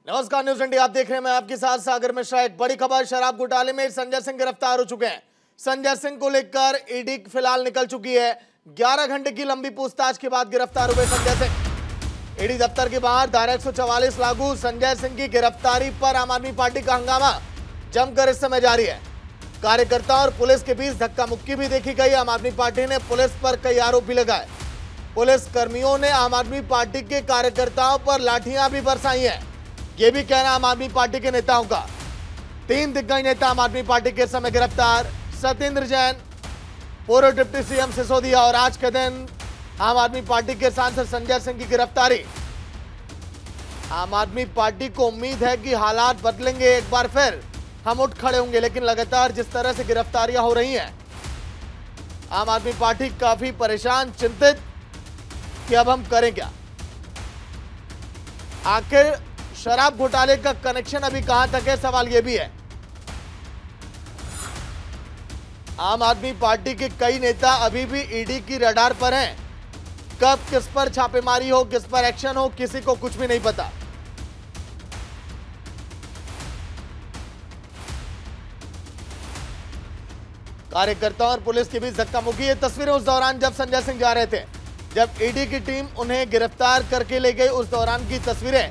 नमस्कार, news India आप देख रहे हैं, मैं आपके साथ सागर मिश्रा। एक बड़ी खबर, शराब घोटाले में संजय सिंह गिरफ्तार हो चुके हैं। संजय सिंह को लेकर ईडी फिलहाल निकल चुकी है। 11 घंटे की लंबी पूछताछ के बाद गिरफ्तार हुए संजय सिंह। ईडी दफ्तर के बाहर धारा 144 लागू। संजय सिंह की गिरफ्तारी पर आम आदमी पार्टी का हंगामा जमकर इस समय जारी है। कार्यकर्ताओं और पुलिस के बीच धक्का मुक्की भी देखी गई। आम आदमी पार्टी ने पुलिस पर कई आरोप भी लगाए। पुलिस कर्मियों ने आम आदमी पार्टी के कार्यकर्ताओं पर लाठियां भी बरसाई हैं। ये भी कहना आम आदमी पार्टी के नेताओं का। 3 दिग्गज नेता आम आदमी पार्टी के समय गिरफ्तार। सत्येंद्र जैन, पूर्व डिप्टी सीएम सिसोदिया और आज के दिन आम आदमी पार्टी के सांसद संजय सिंह की गिरफ्तारी। आम आदमी पार्टी को उम्मीद है कि हालात बदलेंगे, एक बार फिर हम उठ खड़े होंगे, लेकिन लगातार जिस तरह से गिरफ्तारियां हो रही हैं, आम आदमी पार्टी काफी परेशान, चिंतित कि अब हम करें क्या। आखिर शराब घोटाले का कनेक्शन अभी कहां तक है, सवाल यह भी है। आम आदमी पार्टी के कई नेता अभी भी ईडी की रडार पर हैं। कब किस पर छापेमारी हो, किस पर एक्शन हो, किसी को कुछ भी नहीं पता। कार्यकर्ताओं और पुलिस के बीच धक्का मुक्की। ये तस्वीरें उस दौरान जब संजय सिंह जा रहे थे, जब ईडी की टीम उन्हें गिरफ्तार करके ले गई, उस दौरान की तस्वीरें।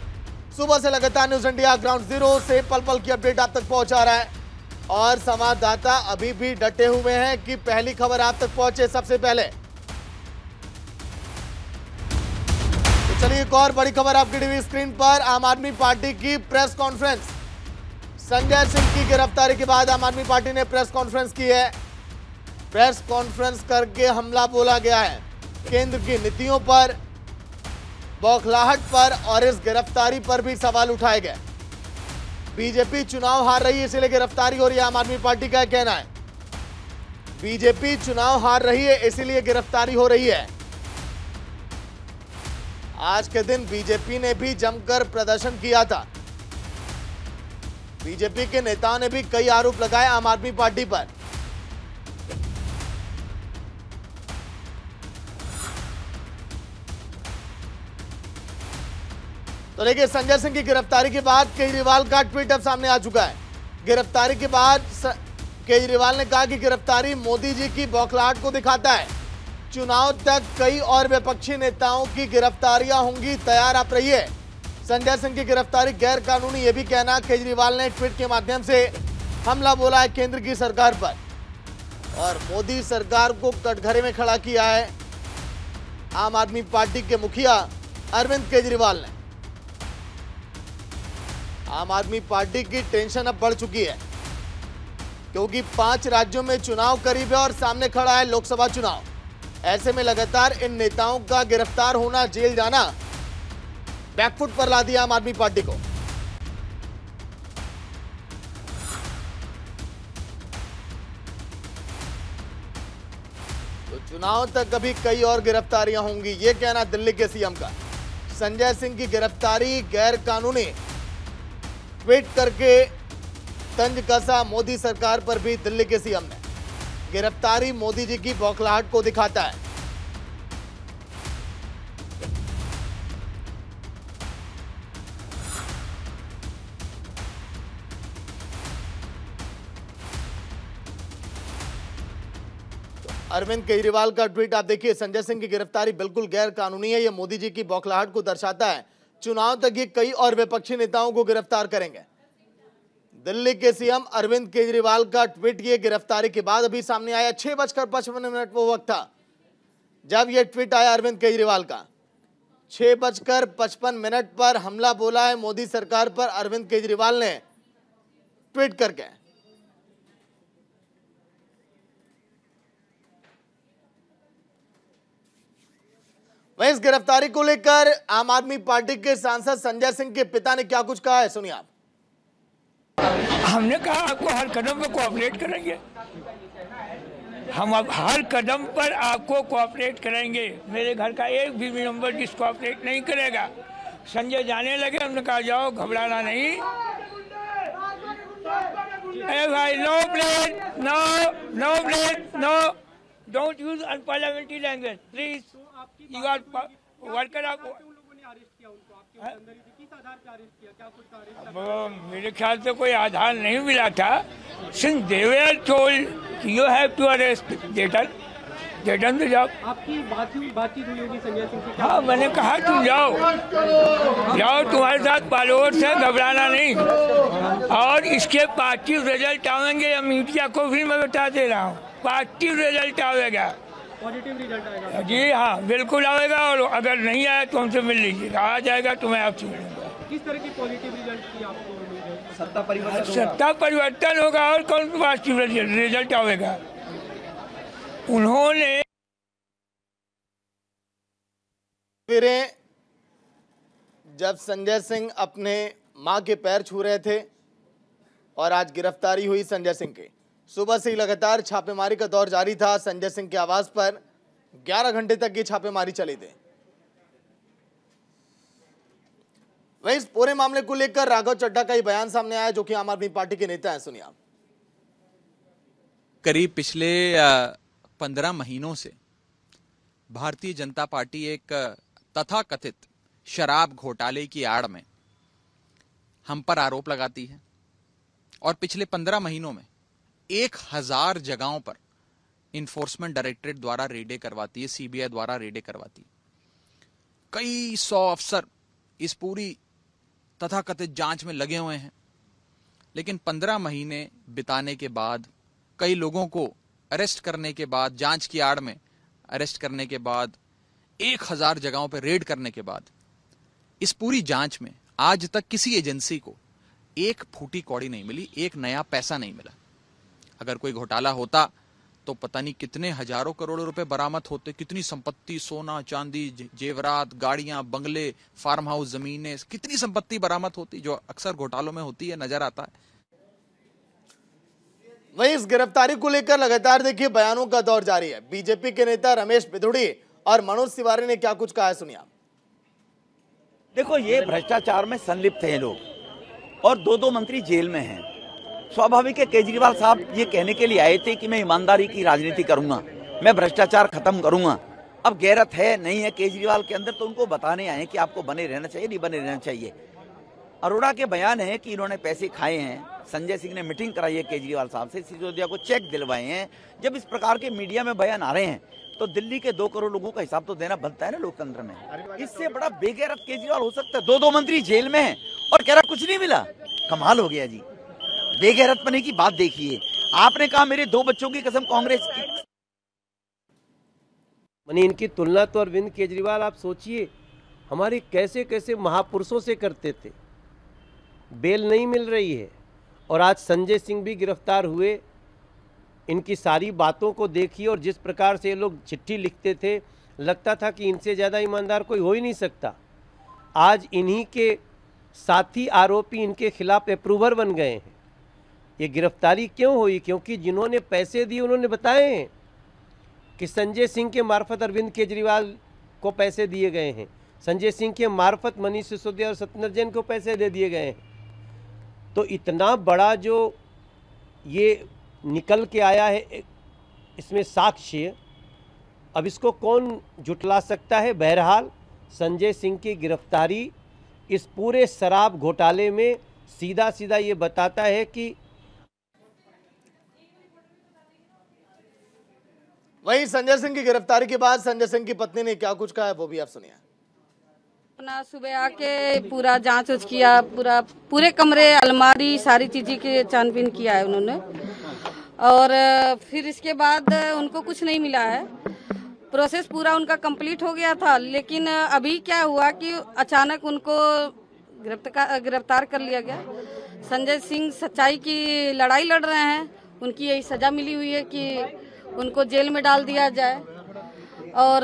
सुबह से लगातार न्यूज इंडिया ग्राउंड जीरो से पल पल की अपडेट आप तक पहुंचा रहा है और संवाददाता अभी भी डटे हुए हैं कि पहली खबर आप तक पहुंचे सबसे पहले। तो चलिए एक और बड़ी खबर आपकी टीवी स्क्रीन पर। आम आदमी पार्टी की प्रेस कॉन्फ्रेंस। संजय सिंह की गिरफ्तारी के बाद आम आदमी पार्टी ने प्रेस कॉन्फ्रेंस की है। प्रेस कॉन्फ्रेंस करके हमला बोला गया है केंद्र की नीतियों पर, बौखलाहट पर और इस गिरफ्तारी पर भी सवाल उठाए गए। बीजेपी चुनाव हार रही है इसलिए गिरफ्तारी हो रही है, आम आदमी पार्टी का कहना है। बीजेपी चुनाव हार रही है इसीलिए गिरफ्तारी हो रही है। आज के दिन बीजेपी ने भी जमकर प्रदर्शन किया था। बीजेपी के नेताओं ने भी कई आरोप लगाए आम आदमी पार्टी पर। तो देखिए, संजय सिंह की गिरफ्तारी के बाद केजरीवाल का ट्वीट अब सामने आ चुका है। गिरफ्तारी के बाद केजरीवाल ने कहा कि गिरफ्तारी मोदी जी की बौखलाहट को दिखाता है। चुनाव तक कई और विपक्षी नेताओं की गिरफ्तारियां होंगी, तैयार आप रहिए। संजय सिंह की गिरफ्तारी गैर कानूनी, यह भी कहना केजरीवाल ने ट्वीट के माध्यम से हमला बोला है केंद्र की सरकार पर और मोदी सरकार को कटघरे में खड़ा किया है आम आदमी पार्टी के मुखिया अरविंद केजरीवाल ने। आम आदमी पार्टी की टेंशन अब बढ़ चुकी है क्योंकि 5 राज्यों में चुनाव करीब है और सामने खड़ा है लोकसभा चुनाव। ऐसे में लगातार इन नेताओं का गिरफ्तार होना, जेल जाना बैकफुट पर ला दिया आम आदमी पार्टी को। तो चुनाव तक अभी कई और गिरफ्तारियां होंगी, यह कहना दिल्ली के सीएम का। संजय सिंह की गिरफ्तारी गैर कानूनी, ट्वीट करके तंज कसा मोदी सरकार पर भी दिल्ली के सीएम ने। गिरफ्तारी मोदी जी की बौखलाहट को दिखाता है। तो अरविंद केजरीवाल का ट्वीट आप देखिए। संजय सिंह की गिरफ्तारी बिल्कुल गैर कानूनी है, यह मोदी जी की बौखलाहट को दर्शाता है। चुनाव तक ये कई और विपक्षी नेताओं को गिरफ्तार करेंगे। दिल्ली के सीएम अरविंद केजरीवाल का ट्वीट ये गिरफ्तारी के बाद अभी सामने आया। 6:55 वो वक्त था जब ये ट्वीट आया अरविंद केजरीवाल का। 6:55 पर हमला बोला है मोदी सरकार पर अरविंद केजरीवाल ने ट्वीट करके। वहीं इस गिरफ्तारी को लेकर आम आदमी पार्टी के सांसद संजय सिंह के पिता ने क्या कुछ कहा है, सुनिए आप। हमने कहा आपको हर कदम पर कोऑपरेट करेंगे, हम अब हर कदम पर आपको कोऑपरेट करेंगे। मेरे घर का एक भी मेंबर डिसकोऑपरेट नहीं करेगा। संजय जाने लगे, हमने कहा जाओ, घबराना नहीं। अरे भाई, no plate, no plate, no, don't use unparliamentary language please. You are worker of arrest किया उनको? आपके अंदर ही थे, किस आधार पे अरेस्ट किया? क्या कुछ अरेस्ट? अब मेरे ख्याल से कोई आधार नहीं मिला था। Since they were told you have to arrest the job. आपकी बातचीत हुई होगी संजय सिंह से? हाँ, मैंने कहा तुम जाओ, तुम्हारे साथ फॉलोअर्स है, घबराना नहीं। और इसके पॉजिटिव रिजल्ट आएंगे, या मीडिया को भी मैं बता दे रहा हूँ, पॉजिटिव रिजल्ट आएगा। पॉजिटिव रिजल्ट आएगा? जी हाँ, बिल्कुल आएगा। और अगर नहीं आया तो हमसे मिल लीजिएगा, आ जाएगा तो मैं आपसे मिलूंगा। किस तरह की पॉजिटिव रिजल्ट की आपको उम्मीद है? सत्ता परिवर्तन होगा और कौन सा पॉजिटिव रिजल्ट आएगा। उन्होंने जब संजय सिंह अपने मां के पैर छू रहे थे और आज गिरफ्तारी हुई संजय सिंह की। सुबह से ही लगातार छापेमारी का दौर जारी था। संजय सिंह के आवास पर 11 घंटे तक की छापेमारी चली थी। वहीं इस पूरे मामले को लेकर राघव चड्ढा का ही बयान सामने आया, जो कि आम आदमी पार्टी के नेता हैं। सुनिए। करीब पिछले 15 महीनों से भारतीय जनता पार्टी एक तथाकथित शराब घोटाले की आड़ में हम पर आरोप लगाती है और पिछले 15 महीनों में 1000 जगहों पर इन्फोर्समेंट डायरेक्टरेट द्वारा रेडें करवाती है, सीबीआई द्वारा रेडें करवाती है। कई 100 अफसर इस पूरी तथाकथित जांच में लगे हुए हैं, लेकिन 15 महीने बिताने के बाद, कई लोगों को अरेस्ट करने के बाद, जांच की आड़ में अरेस्ट करने के बाद, 1000 जगहों पर रेड करने के बाद, इस पूरी जांच में आज तक किसी एजेंसी को एक फूटी कौड़ी नहीं मिली, एक नया पैसा नहीं मिला। अगर कोई घोटाला होता तो पता नहीं कितने हजारों करोड़ों रुपए बरामद होते, कितनी संपत्ति, सोना चांदी, जेवरात, गाड़ियां, बंगले, फार्म हाउस, जमीनें, कितनी संपत्ति बरामद होती, जो अक्सर घोटालों में होती है, नजर आता है। वहीं इस गिरफ्तारी को लेकर लगातार देखिए बयानों का दौर जारी है। बीजेपी के नेता रमेश बिधुड़ी और मनोज तिवारी ने क्या कुछ कहा है, सुनिए। देखो, ये भ्रष्टाचार में संलिप्त हैं लोग और दो मंत्री जेल में हैं। स्वाभाविक है, केजरीवाल साहब ये कहने के लिए आए थे कि मैं ईमानदारी की राजनीति करूंगा, मैं भ्रष्टाचार खत्म करूंगा। अब गैरत है नहीं है केजरीवाल के अंदर, तो उनको बताने आए कि आपको बने रहना चाहिए, नहीं बने रहना चाहिए। अरोड़ा के बयान है कि इन्होंने पैसे खाए हैं। संजय सिंह ने मीटिंग कराई है केजरीवाल साहब से, सिसोदिया को चेक दिलवाए हैं। जब इस प्रकार के मीडिया में बयान आ रहे हैं तो दिल्ली के 2 करोड़ लोगों का हिसाब तो देना बनता है ना लोकतंत्र में। इससे बड़ा बेगैरत केजरीवाल हो सकता है? 2 मंत्री जेल में हैं और कह रहा कुछ नहीं मिला। कमाल हो गया जी। बेगैरत पने की बात देखिए। आपने कहा मेरे 2 बच्चों की कसम कांग्रेस की। मानी इनकी तुलना तो अरविंद केजरीवाल आप सोचिए हमारे कैसे कैसे महापुरुषों से करते थे। बेल नहीं मिल रही है और आज संजय सिंह भी गिरफ्तार हुए। इनकी सारी बातों को देखिए और जिस प्रकार से ये लोग चिट्ठी लिखते थे, लगता था कि इनसे ज़्यादा ईमानदार कोई हो ही नहीं सकता। आज इन्हीं के साथी आरोपी इनके खिलाफ अप्रूवर बन गए हैं। ये गिरफ्तारी क्यों हुई? क्योंकि जिन्होंने पैसे दिए उन्होंने बताए हैं कि संजय सिंह के मार्फत अरविंद केजरीवाल को पैसे दिए गए हैं, संजय सिंह के मार्फत मनीष सिसोदिया और सत्येंद्र जैन को पैसे दे दिए गए हैं। तो इतना बड़ा जो ये निकल के आया है इसमें साक्ष्य, अब इसको कौन झुठला सकता है? बहरहाल संजय सिंह की गिरफ्तारी इस पूरे शराब घोटाले में सीधा सीधा ये बताता है कि वहीं संजय सिंह की गिरफ्तारी के बाद संजय सिंह की पत्नी ने क्या कुछ कहा है, वो भी आप सुनिए। अपना सुबह आके पूरा जांच उच किया, पूरे कमरे, अलमारी, सारी चीज़ें की छानबीन किया है उन्होंने। और फिर इसके बाद उनको कुछ नहीं मिला है। प्रोसेस पूरा उनका कंप्लीट हो गया था, लेकिन अभी क्या हुआ कि अचानक उनको गिरफ्तार कर लिया गया। संजय सिंह सच्चाई की लड़ाई लड़ रहे हैं। उनकी यही सजा मिली हुई है कि उनको जेल में डाल दिया जाए और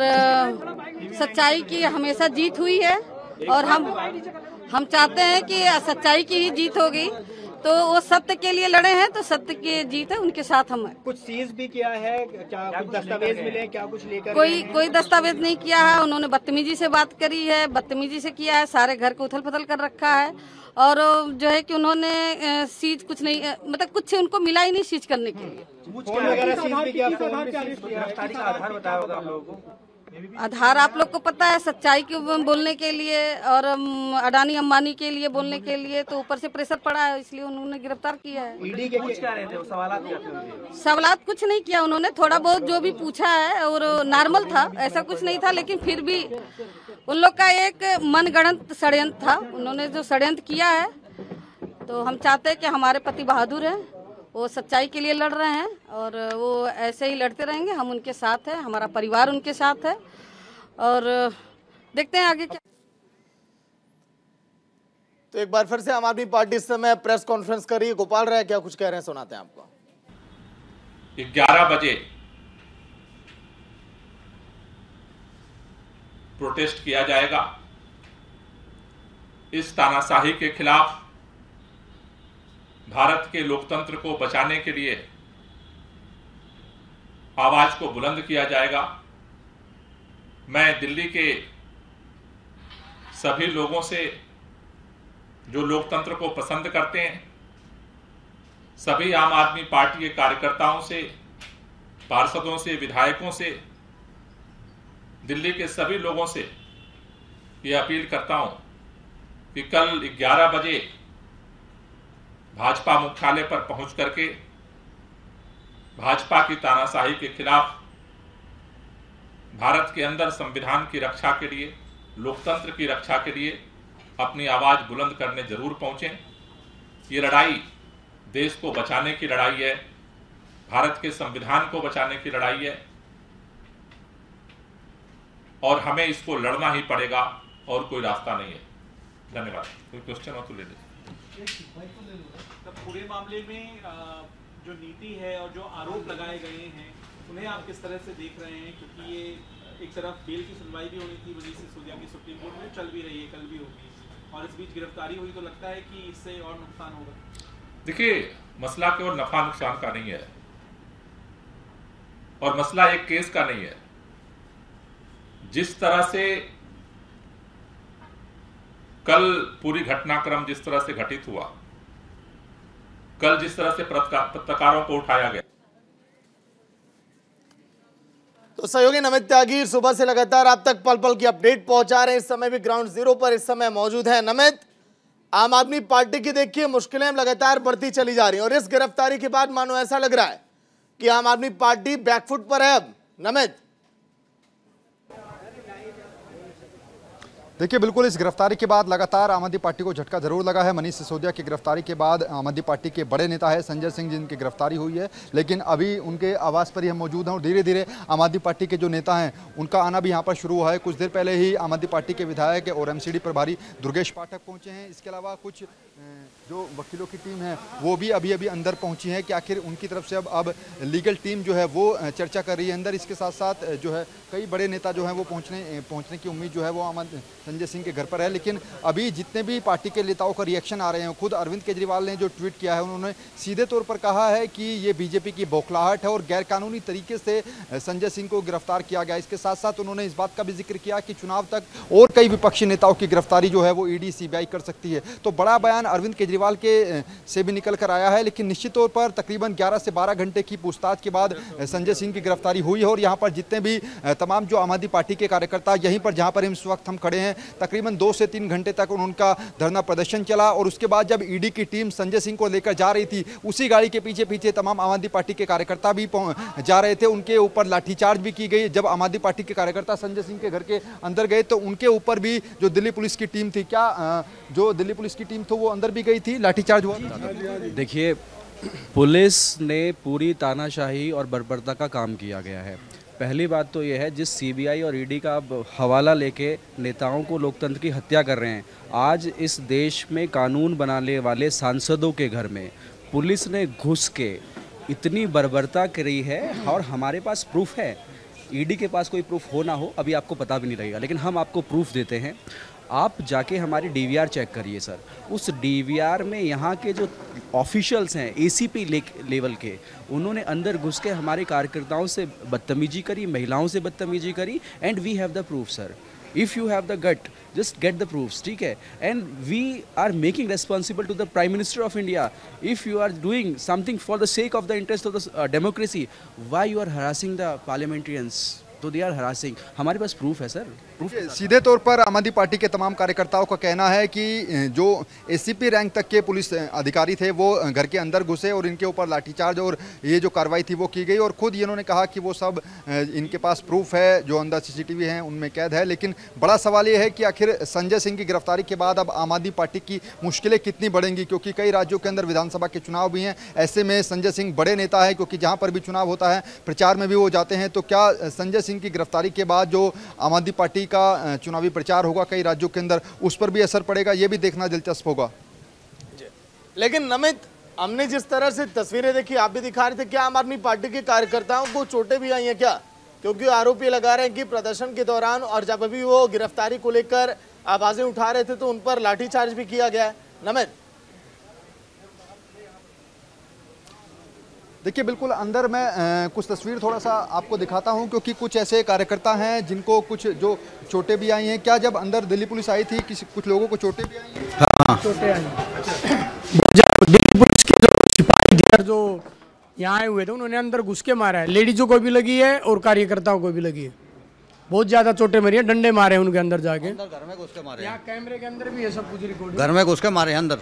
सच्चाई की हमेशा जीत हुई है और हम चाहते हैं कि सच्चाई की ही जीत होगी। तो वो सत्य के लिए लड़े हैं तो सत्य की जीत है, उनके साथ हम हैं। कुछ सीज भी किया है क्या? कुछ दस्तावेज मिले? क्या कुछ लेकर? कोई दस्तावेज नहीं किया है। उन्होंने बदतमीजी से बात करी है, बदतमीजी से किया है, सारे घर को उथल पुथल कर रखा है। और जो है कि उन्होंने सीज कुछ नहीं, मतलब कुछ उनको मिला ही नहीं सीज करने के लिए। फोन वगैरह सीज भी किया? गिरफ्तारी का आधार बताया होगा हम लोगों को। आधार आप लोग को पता है, सच्चाई के बोलने के लिए और अडानी अंबानी के लिए बोलने के लिए तो ऊपर से प्रेशर पड़ा है, इसलिए उन्होंने गिरफ्तार किया है। ईडी के कुछ क्या रहे थे, सवालात क्या थे? सवालात कुछ नहीं किया उन्होंने, थोड़ा बहुत जो भी पूछा है और नॉर्मल था, ऐसा कुछ नहीं था, लेकिन फिर भी उन लोग का एक मनगढ़ंत षड्यंत्र था। उन्होंने जो षड्यंत्र किया है, तो हम चाहते हैं कि हमारे पति बहादुर हैं, वो सच्चाई के लिए लड़ रहे हैं और वो ऐसे ही लड़ते रहेंगे। हम उनके साथ हैं, हमारा परिवार उनके साथ है और देखते हैं आगे क्या। तो एक बार फिर से आम आदमी पार्टी इस समय प्रेस कॉन्फ्रेंस कर रही है। गोपाल राय क्या कुछ कह रहे हैं, सुनाते हैं आपको। 11 बजे प्रोटेस्ट किया जाएगा। इस तानाशाही के खिलाफ भारत के लोकतंत्र को बचाने के लिए आवाज को बुलंद किया जाएगा। मैं दिल्ली के सभी लोगों से, जो लोकतंत्र को पसंद करते हैं, सभी आम आदमी पार्टी के कार्यकर्ताओं से, पार्षदों से, विधायकों से, दिल्ली के सभी लोगों से यह अपील करता हूं कि कल 11 बजे भाजपा मुख्यालय पर पहुंच करके भाजपा की तानाशाही के खिलाफ भारत के अंदर संविधान की रक्षा के लिए, लोकतंत्र की रक्षा के लिए अपनी आवाज बुलंद करने जरूर पहुंचें। ये लड़ाई देश को बचाने की लड़ाई है, भारत के संविधान को बचाने की लड़ाई है और हमें इसको लड़ना ही पड़ेगा और कोई रास्ता नहीं है। धन्यवाद। कोई क्वेश्चन हो तो ले लीजिए। पूरे मामले में जो नीति है और जो आरोप लगाए गए हैं उन्हें आप किस तरह से देख रहे हैं, क्योंकि ये एक तरफ बेल की सुनवाई भी होनी थी मनीष सिसोदिया की सुप्रीम कोर्ट में, चल भी रही है, कल भी होगी, और इस बीच गिरफ्तारी हुई, तो लगता है कि इससे और नुकसान होगा। देखिए, मसला केवल नफा नुकसान का नहीं है और मसला एक केस का नहीं है। जिस तरह से कल पूरी घटनाक्रम जिस तरह से घटित हुआ, कल जिस तरह से पत्रकारों को उठाया गया, तो सहयोगी नमित त्यागी सुबह से लगातार आप तक पल पल की अपडेट पहुंचा रहे हैं। इस समय भी ग्राउंड जीरो पर इस समय मौजूद है नमित। आम आदमी पार्टी की देखिए मुश्किलें लगातार बढ़ती चली जा रही हैं और इस गिरफ्तारी के बाद मानो ऐसा लग रहा है कि आम आदमी पार्टी बैकफुट पर है अब। नमित, देखिए, बिल्कुल इस गिरफ्तारी के बाद लगातार आम आदमी पार्टी को झटका जरूर लगा है। मनीष सिसोदिया की गिरफ्तारी के बाद आम आदमी पार्टी के बड़े नेता है संजय सिंह जिनकी गिरफ्तारी हुई है, लेकिन अभी उनके आवास पर ही हम मौजूद हैं और धीरे धीरे आम आदमी पार्टी के जो नेता हैं उनका आना भी यहाँ पर शुरू हुआ है। कुछ देर पहले ही आम आदमी पार्टी के विधायक और एमसीडी प्रभारी दुर्गेश पाठक पहुँचे हैं। इसके अलावा कुछ जो वकीलों की टीम है वो भी अभी अभी अंदर पहुंची है कि आखिर उनकी तरफ से अब लीगल टीम जो है वो चर्चा कर रही है अंदर। इसके साथ साथ जो है कई बड़े नेता जो हैं वो पहुंचने की उम्मीद जो है वो संजय सिंह के घर पर है। लेकिन अभी जितने भी पार्टी के नेताओं का रिएक्शन आ रहे हैं, खुद अरविंद केजरीवाल ने जो ट्वीट किया है उन्होंने सीधे तौर पर कहा है कि ये बीजेपी की बौखलाहट है और गैरकानूनी तरीके से संजय सिंह को गिरफ्तार किया गया। इसके साथ साथ उन्होंने इस बात का भी जिक्र किया कि चुनाव तक और कई विपक्षी नेताओं की गिरफ्तारी जो है वो ईडी सीबीआई कर सकती है। तो बड़ा बयान अरविंद केजरीवाल के से भी निकल कर आया है। लेकिन निश्चित तौर पर तकरीबन 11 से 12 घंटे की पूछताछ के बाद संजय सिंह की गिरफ्तारी हुई है और यहाँ पर जितने भी तमाम जो आम आदमी पार्टी के कार्यकर्ता यहीं पर जहाँ पर इस वक्त हम खड़े हैं तकरीबन 2 से 3 घंटे तक उनका धरना प्रदर्शन चला और उसके बाद जब ईडी की टीम संजय सिंह को लेकर जा रही थी उसी गाड़ी के पीछे पीछे तमाम आम आदमी पार्टी के कार्यकर्ता भी जा रहे थे। उनके ऊपर लाठीचार्ज भी की गई। जब आम आदमी पार्टी के कार्यकर्ता संजय सिंह के घर के अंदर गए तो उनके ऊपर भी जो दिल्ली पुलिस की टीम थी, क्या जो दिल्ली पुलिस की टीम थी वो अंदर भी गई थी, लाठीचार्ज हुआ। देखिए, पुलिस ने पूरी तानाशाही और बर्बरता का काम किया गया है। पहली बात तो यह है, जिस सीबीआई और ईडी का अब हवाला लेके नेताओं को लोकतंत्र की हत्या कर रहे हैं, आज इस देश में कानून बनाने वाले सांसदों के घर में पुलिस ने घुस के इतनी बर्बरता करी है और हमारे पास प्रूफ है। ईडी के पास कोई प्रूफ हो ना हो अभी आपको पता भी नहीं लगेगा, लेकिन हम आपको प्रूफ देते हैं। आप जाके हमारी डीवीआर चेक करिए सर। उस डीवीआर में यहाँ के जो ऑफिशियल्स हैं एसीपी लेवल के, उन्होंने अंदर घुस के हमारे कार्यकर्ताओं से बदतमीजी करी, महिलाओं से बदतमीजी करी। And we have the proof sir. If you have the gut just get the proofs, ठीक है। and we are making responsible to the Prime Minister of India. If you are doing something for the sake of the interest of the democracy, why you are harassing the parliamentarians? तो दे are harassing. हमारे पास proof है sir, proof. सीधे तौर पर आम आदमी party के तमाम कार्यकर्ताओं का कहना है कि जो एसीपी रैंक तक के पुलिस अधिकारी थे वो घर के अंदर घुसे और इनके ऊपर लाठीचार्ज और ये जो कार्रवाई थी वो की गई, और खुद इन्होंने कहा कि वो सब इनके पास प्रूफ है, जो अंदर सीसीटीवी हैं उनमें कैद है। लेकिन बड़ा सवाल ये है कि आखिर संजय सिंह की गिरफ्तारी के बाद अब आम आदमी पार्टी की मुश्किलें कितनी बढ़ेंगी, क्योंकि कई राज्यों के अंदर विधानसभा के चुनाव भी हैं। ऐसे में संजय सिंह बड़े नेता है, क्योंकि जहाँ पर भी चुनाव होता है प्रचार में भी वो जाते हैं। तो क्या संजय सिंह की गिरफ्तारी के बाद जो आम आदमी पार्टी का चुनावी प्रचार होगा कई राज्यों के अंदर, उस पर भी असर पड़ेगा? ये भी देखना दिलचस्प होगा। लेकिन नमित, हमने जिस तरह से तस्वीरें देखी, आप भी दिखा रहे थे, क्या आम आदमी पार्टी के कार्यकर्ताओं को चोटें भी आई हैं क्या? क्योंकि आरोप ये लगा रहे हैं कि प्रदर्शन के दौरान और जब अभी वो गिरफ्तारी को लेकर आवाजें उठा रहे थे तो उन पर लाठीचार्ज भी किया गया है। नमित, देखिए बिल्कुल अंदर मैं कुछ तस्वीर थोड़ा सा आपको दिखाता हूं, क्योंकि कुछ ऐसे कार्यकर्ता हैं जिनको कुछ जो चोटें भी आई हैं। क्या जब अंदर दिल्ली पुलिस आई थी कुछ लोगों को चोटें भी आई हैं? हाँ, चोटें आई। दिल्ली पुलिस के जो सिपाही जो यहाँ आए हुए थे उन्होंने अंदर घुस के मारा है, लेडीजों को भी लगी है और कार्यकर्ताओं को भी लगी है। बहुत ज्यादा चोटें मरी है, डंडे मारे हैं उनके अंदर जाके। घर में घुस के मारे, यहाँ कैमरे के अंदर भी है सब कुछ रिकॉर्ड। घर में घुस के मारे हैं, अंदर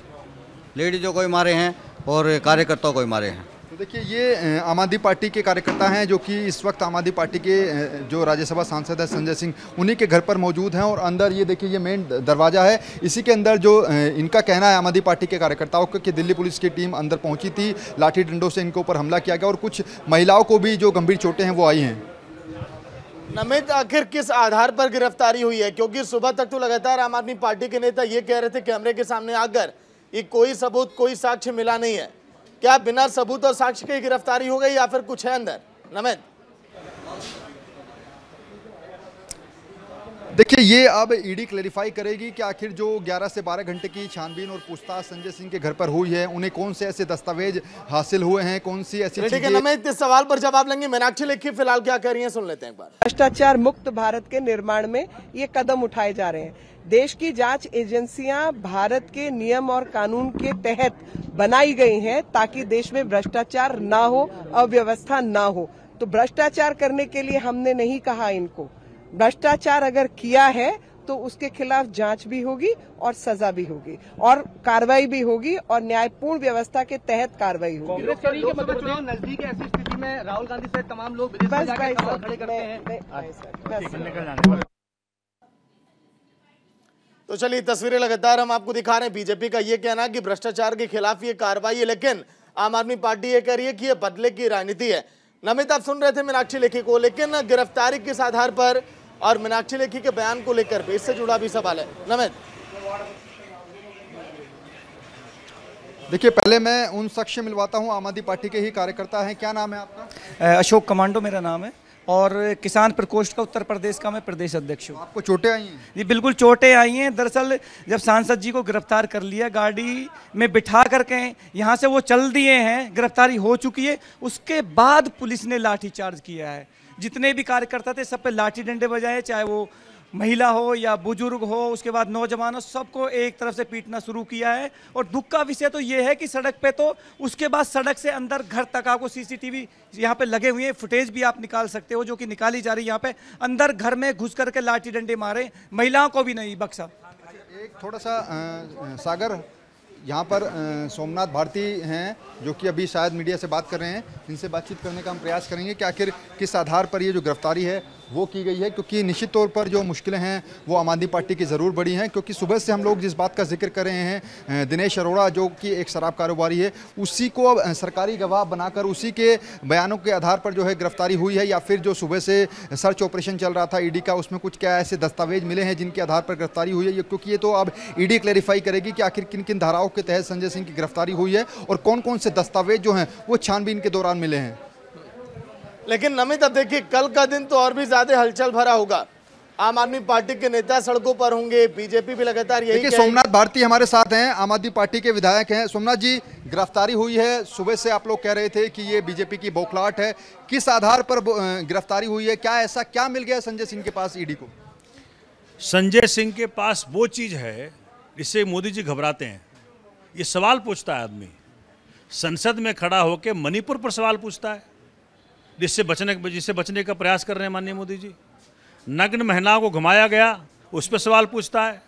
लेडीजों को भी मारे हैं और कार्यकर्ताओं को भी मारे हैं। तो देखिए ये आम आदमी पार्टी के कार्यकर्ता हैं जो कि इस वक्त आम आदमी पार्टी के जो राज्यसभा सांसद है संजय सिंह, उन्हीं के घर पर मौजूद हैं। और अंदर ये देखिए ये मेन दरवाज़ा है, इसी के अंदर जो इनका कहना है आम आदमी पार्टी के कार्यकर्ताओं को कि दिल्ली पुलिस की टीम अंदर पहुंची थी, लाठी डंडों से इनके ऊपर हमला किया गया और कुछ महिलाओं को भी जो गंभीर चोटें हैं वो आई हैं। नमित, आखिर किस आधार पर गिरफ्तारी हुई है? क्योंकि सुबह तक तो लगातार आम आदमी पार्टी के नेता ये कह रहे थे कैमरे के सामने आकर ये कोई सबूत कोई साक्ष्य मिला नहीं है। क्या बिना सबूत और साक्ष्य की गिरफ्तारी हो गई या फिर कुछ है अंदर? नमित, देखिए ये अब ईडी क्लैरिफाई करेगी कि आखिर जो 11 से 12 घंटे की छानबीन और पूछताछ संजय सिंह के घर पर हुई है, उन्हें कौन से ऐसे दस्तावेज हासिल हुए हैं, कौन सी ऐसी ठीक है नमित, इस सवाल पर जवाब लेंगे मीनाक्षी लेखी। फिलहाल क्या कह रही हैं सुन लेते हैं एक बार। भ्रष्टाचार मुक्त भारत के निर्माण में ये कदम उठाए जा रहे हैं। देश की जांच एजेंसियां भारत के नियम और कानून के तहत बनाई गई हैं ताकि देश में भ्रष्टाचार ना हो, अव्यवस्था ना हो। तो भ्रष्टाचार करने के लिए हमने नहीं कहा इनको। भ्रष्टाचार अगर किया है तो उसके खिलाफ जांच भी होगी और सजा भी होगी और कार्रवाई भी होगी और न्यायपूर्ण व्यवस्था के तहत कार्रवाई होगी। नजदीक ऐसी स्थिति में राहुल गांधी सहित तमाम लोग विदेश में जाकर सवाल खड़े करते हैं। तो चलिए तस्वीरें लगातार हम आपको दिखा रहे हैं। बीजेपी का ये कहना है कि भ्रष्टाचार के खिलाफ ये कार्रवाई है, लेकिन आम आदमी पार्टी ये कह रही है कि ये बदले की राजनीति है। नमित, आप सुन रहे थे मीनाक्षी लेखी को, लेकिन गिरफ्तारी किस आधार पर और मीनाक्षी लेखी के बयान को लेकर भी इससे जुड़ा भी सवाल है। नमित, देखिए पहले मैं उन शख्स से मिलवाता हूं, आम आदमी पार्टी के ही कार्यकर्ता हैं। क्या नाम है आपका? अशोक कमांडो मेरा नाम है और किसान प्रकोष्ठ का उत्तर प्रदेश का मैं प्रदेश अध्यक्ष हूँ। आपको चोटें आई हैं? जी बिल्कुल चोटें आई हैं। दरअसल जब सांसद जी को गिरफ्तार कर लिया, गाड़ी में बिठा करके यहाँ से वो चल दिए हैं, गिरफ्तारी हो चुकी है, उसके बाद पुलिस ने लाठीचार्ज किया है। जितने भी कार्यकर्ता थे सब पे लाठी डंडे बजाए, चाहे वो महिला हो या बुजुर्ग हो, उसके बाद नौजवान हो, सबको एक तरफ से पीटना शुरू किया है। और दुख का विषय तो ये है कि सड़क पे तो उसके बाद सड़क से अंदर घर तक आपको सीसीटीवी यहाँ पे लगे हुए हैं, फुटेज भी आप निकाल सकते हो जो कि निकाली जा रही है। यहाँ पे अंदर घर में घुस करके लाठी डंडे मारे, महिलाओं को भी नहीं बख्शा। एक थोड़ा सा सागर, यहाँ पर सोमनाथ भारती हैं जो कि अभी शायद मीडिया से बात कर रहे हैं, इनसे बातचीत करने का हम प्रयास करेंगे कि आखिर किस आधार पर ये जो गिरफ्तारी है वो की गई है। क्योंकि निश्चित तौर पर जो मुश्किलें हैं वो आम आदमी पार्टी की ज़रूर बढ़ी हैं, क्योंकि सुबह से हम लोग जिस बात का जिक्र कर रहे हैं, दिनेश अरोड़ा जो कि एक शराब कारोबारी है, उसी को अब सरकारी गवाह बनाकर उसी के बयानों के आधार पर जो है गिरफ्तारी हुई है, या फिर जो सुबह से सर्च ऑपरेशन चल रहा था ईडी का, उसमें कुछ क्या ऐसे दस्तावेज मिले हैं जिनके आधार पर गिरफ्तारी हुई है। क्योंकि ये तो अब ईडी क्लैरिफाई करेगी कि आखिर किन किन धाराओं के तहत संजय सिंह की गिरफ्तारी हुई है और कौन कौन से दस्तावेज जो हैं वो छानबीन के दौरान मिले हैं। लेकिन नमित, अब देखिए कल का दिन तो और भी ज्यादा हलचल भरा होगा। आम आदमी पार्टी के नेता सड़कों पर होंगे, बीजेपी भी लगातार यही। देखिए सोमनाथ भारती हमारे साथ हैं, आम आदमी पार्टी के विधायक हैं। सोमनाथ जी, गिरफ्तारी हुई है, सुबह से आप लोग कह रहे थे कि ये बीजेपी की बौखलाहट है, किस आधार पर गिरफ्तारी हुई है? क्या ऐसा क्या मिल गया संजय सिंह के पास ईडी को? संजय सिंह के पास वो चीज है जिससे मोदी जी घबराते हैं। ये सवाल पूछता है आदमी, संसद में खड़ा होकर मणिपुर पर सवाल पूछता है, जिससे बचने का प्रयास कर रहे हैं माननीय मोदी जी। नग्न महिलाओं को घुमाया गया, उस पर सवाल पूछता है।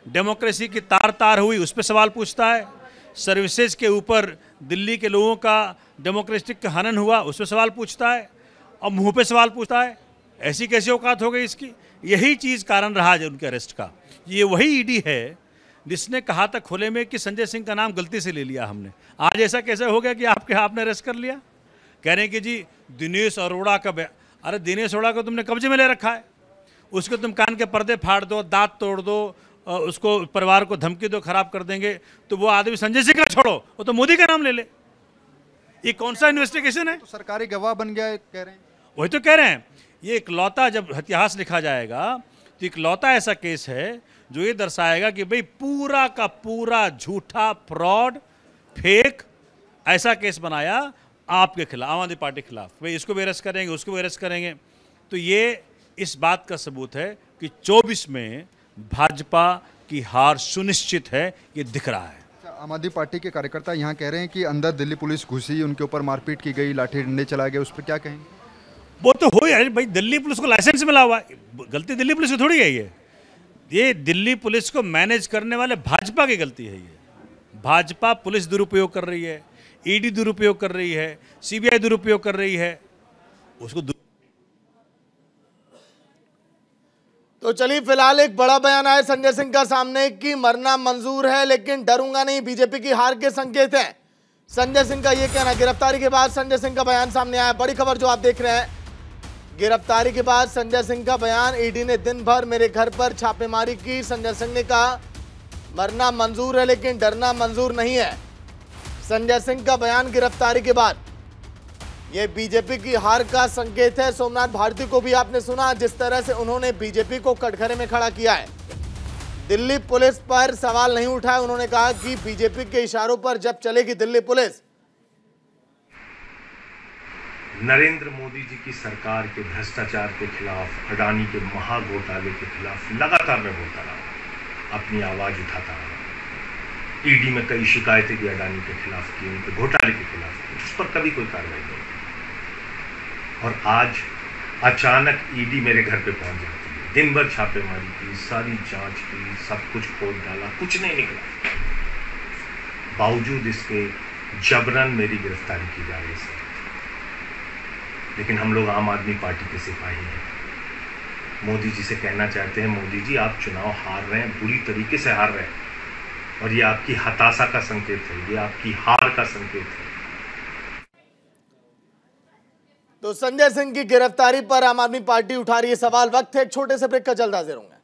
डेमोक्रेसी की तार हुई, उस पर सवाल पूछता है। सर्विसेज के ऊपर दिल्ली के लोगों का डेमोक्रेटिक का हनन हुआ, उस पर सवाल पूछता है और मुंह पे सवाल पूछता है। ऐसी कैसी औकात हो गई इसकी? यही चीज़ कारण रहा है उनके अरेस्ट का। ये वही ईडी है जिसने कहा था खुले में कि संजय सिंह का नाम गलती से ले लिया हमने। आज ऐसा कैसे हो गया कि आपने अरेस्ट कर लिया? कह रहे हैं कि जी दिनेश अरोड़ा का अरे दिनेश अरोड़ा को तुमने कब्जे में ले रखा है, उसको तुम कान के पर्दे फाड़ दो, दांत तोड़ दो, उसको परिवार को धमकी दो, खराब कर देंगे, तो वो आदमी संजय सिंह का छोड़ो, वो तो मोदी का नाम ले ले। ये कौन सा इन्वेस्टिगेशन है? तो सरकारी गवाह बन गया कह रहे हैं। वही तो कह रहे हैं। ये इकलौता जब इतिहास लिखा जाएगा तो इकलौता ऐसा केस है जो ये दर्शाएगा कि भाई पूरा का पूरा झूठा, फ्रॉड, फेक ऐसा केस बनाया आपके खिलाफ, आम आदमी पार्टी के खिलाफ। भाई इसको भी अरेस्ट करेंगे, उसको भी अरेस्ट करेंगे। तो ये इस बात का सबूत है कि 24 में भाजपा की हार सुनिश्चित है, ये दिख रहा है। आम आदमी पार्टी के कार्यकर्ता यहाँ कह रहे हैं कि अंदर दिल्ली पुलिस घुसी, उनके ऊपर मारपीट की गई, लाठी डंडे चलाए गए, उस पर क्या कहेंगे? वो तो हो यार भाई, दिल्ली पुलिस को लाइसेंस मिला हुआ है, गलती दिल्ली पुलिस की थोड़ी है। ये दिल्ली पुलिस को मैनेज करने वाले भाजपा की गलती है। ये भाजपा पुलिस दुरुपयोग कर रही है, ईडी दुरुपयोग कर रही है, सीबीआई दुरुपयोग कर रही है, उसको तो चलिए फिलहाल एक बड़ा बयान आया संजय सिंह का सामने कि मरना मंजूर है लेकिन डरूंगा नहीं, बीजेपी की हार के संकेत हैं। संजय सिंह का यह कहना। गिरफ्तारी के बाद संजय सिंह का बयान सामने आया। बड़ी खबर जो आप देख रहे हैं, गिरफ्तारी के बाद संजय सिंह का बयान। ईडी ने दिन भर मेरे घर पर छापेमारी की। संजय सिंह ने कहा मरना मंजूर है लेकिन डरना मंजूर नहीं है। संजय सिंह का बयान गिरफ्तारी के बाद यह बीजेपी की हार का संकेत है। सोमनाथ भारती को भी आपने सुना जिस तरह से उन्होंने बीजेपी को कटघरे में खड़ा किया है। दिल्ली पुलिस पर सवाल नहीं उठाया। उन्होंने कहा कि बीजेपी के इशारों पर जब चलेगी दिल्ली पुलिस। नरेंद्र मोदी जी की सरकार के भ्रष्टाचार के खिलाफ, अडानी के महाघोटाले के खिलाफ लगातार मैं बोलता रहा, अपनी आवाज उठाता रहा। ईडी में कई शिकायतें भी अडानी के खिलाफ की, उनके घोटाले के खिलाफ की, उस पर कभी कोई कार्रवाई नहीं। और आज अचानक ईडी मेरे घर पे पहुंच जाती है, दिन भर छापेमारी की, सारी जांच की, सब कुछ खोल डाला, कुछ नहीं निकला। बावजूद इसके जबरन मेरी गिरफ्तारी की जा रही है। लेकिन हम लोग आम आदमी पार्टी के सिपाही हैं। मोदी जी से कहना चाहते हैं, मोदी जी आप चुनाव हार रहे हैं, बुरी तरीके से हार रहे हैं, और ये आपकी हताशा का संकेत है, ये आपकी हार का संकेत है। तो संजय सिंह की गिरफ्तारी पर आम आदमी पार्टी उठा रही है सवाल। वक्त है एक छोटे से ब्रेक का, जल्द हाजिर होंगे।